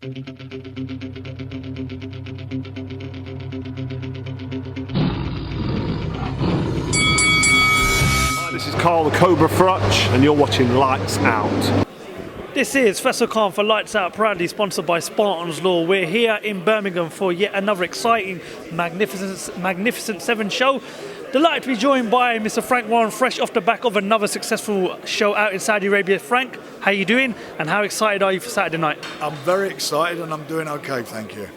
This is Carl the Cobra Frutch, and you're watching Lights Out. This is Faisal for Lights Out, proudly sponsored by Spartans Law. We're here in Birmingham for yet another exciting, magnificent 7 show. Delighted to be joined by Mr. Frank Warren, fresh off the back of another successful show out in Saudi Arabia. Frank, how you doing? And how excited are you for Saturday night? I'm very excited and I'm doing okay, thank you.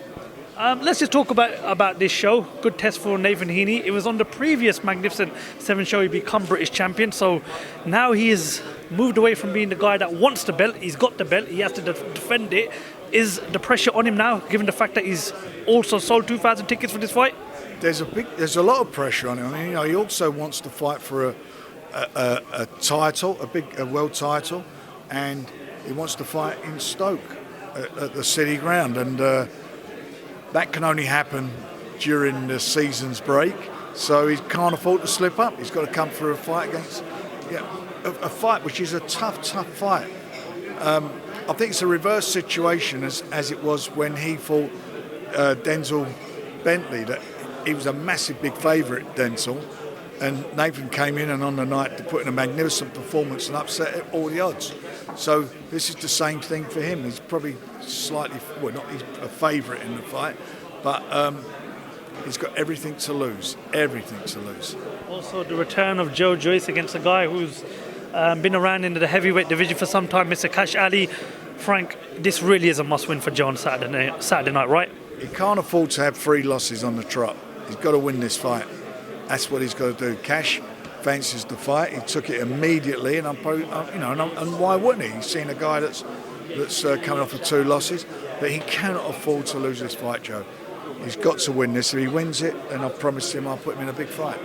Let's just talk about this show. Good test for Nathan Heaney. It was on the previous magnificent 7 show he become British champion. So now he has moved away from being the guy that wants the belt. He's got the belt. He has to defend it. Is the pressure on him now, given the fact that he's also sold 2,000 tickets for this fight? There's a lot of pressure on him. I mean, he also wants to fight for a title, a world title, and he wants to fight in Stoke at the City Ground, and that can only happen during the season's break. So he can't afford to slip up. He's got to come for a fight against a fight which is a tough fight. I think it's a reverse situation as it was when he fought Denzel Bentley. That he was a massive big favourite, Denzel, and Nathan came in and on the night to put in a magnificent performance and upset all the odds. So this is the same thing for him. He's probably slightly, well, not he's a favourite in the fight, but he's got everything to lose. Also, the return of Joe Joyce against a guy who's been around in the heavyweight division for some time, Mr. Cash Ali. Frank, this really is a must-win for John Saturday night, right? He can't afford to have 3 losses on the trot. He's got to win this fight. That's what he's got to do. Cash fancies the fight. He took it immediately, and and why wouldn't he? He's seen a guy that's coming off of 2 losses, but he cannot afford to lose this fight, Joe. He's got to win this. If he wins it, then I promise him I'll put him in a big fight.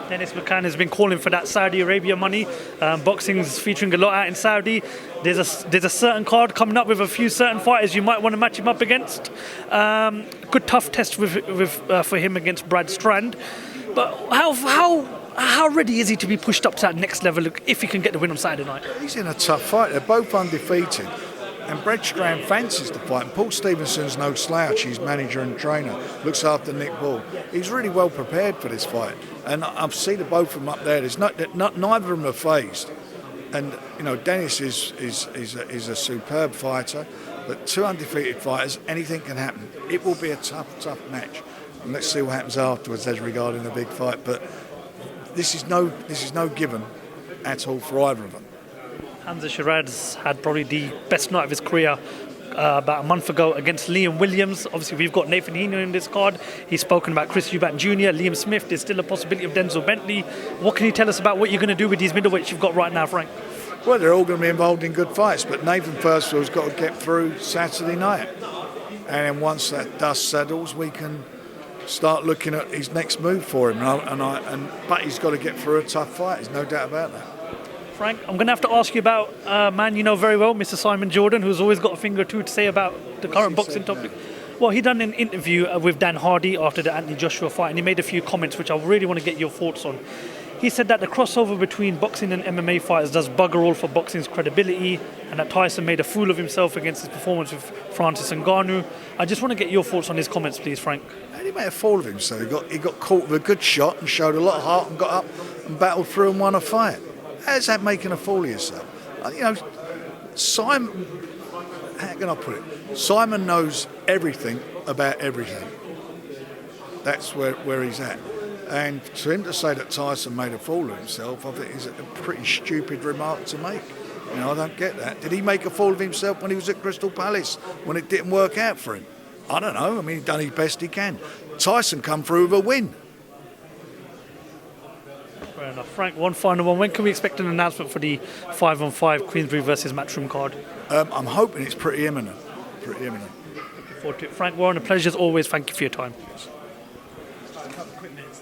Dennis Mccann has been calling for that Saudi Arabia money. Boxing's featuring a lot out in Saudi. There's a certain card coming up with a few certain fighters you might want to match him up against. Good tough test for him against Brad Strand. But how ready is he to be pushed up to that next level if he can get the win on Saturday night? He's in a tough fight. They're both undefeated. And Brad Strand fancies the fight. And Paul Stevenson's no slouch. He's manager and trainer. Looks after Nick Ball. He's really well prepared for this fight. And I've seen the both of them up there. There's neither of them are phased. And Dennis is a superb fighter. But 2 undefeated fighters, anything can happen. It will be a tough match. And let's see what happens afterwards as regarding the big fight. But this is no given at all for either of them. Hamza Shiraz had probably the best night of his career about a month ago against Liam Williams. Obviously, we've got Nathan Heaney in this card. He's spoken about Chris Eubank Jr., Liam Smith. There's still a possibility of Denzel Bentley. What can you tell us about what you're going to do with these middleweights you've got right now, Frank? Well, they're all going to be involved in good fights, but Nathan first of all has got to get through Saturday night. And then once that dust settles, we can start looking at his next move for him. But he's got to get through a tough fight. There's no doubt about that. Frank, I'm going to have to ask you about a man you know very well, Mr. Simon Jordan, who's always got a thing or two to say about the current boxing topic. Well, he done an interview with Dan Hardy after the Anthony Joshua fight, and he made a few comments which I really want to get your thoughts on. He said that the crossover between boxing and MMA fighters does bugger all for boxing's credibility, and that Tyson made a fool of himself against his performance with Francis Ngannou. I just want to get your thoughts on his comments, please, Frank. He made a fool of himself. He got caught with a good shot and showed a lot of heart and got up and battled through and won a fight. How's that making a fool of yourself? Simon, how can I put it? Simon knows everything about everything. That's where he's at. And to him to say that Tyson made a fool of himself, I think is a pretty stupid remark to make. I don't get that. Did he make a fool of himself when he was at Crystal Palace, when it didn't work out for him? I don't know. I mean, he's done his best he can. Tyson come through with a win. Fair enough. Frank, one final one. When can we expect an announcement for the 5-on-5 Queensberry versus Matchroom card? I'm hoping it's pretty imminent. Looking forward to it. Frank Warren, a pleasure as always. Thank you for your time. A couple of quick minutes.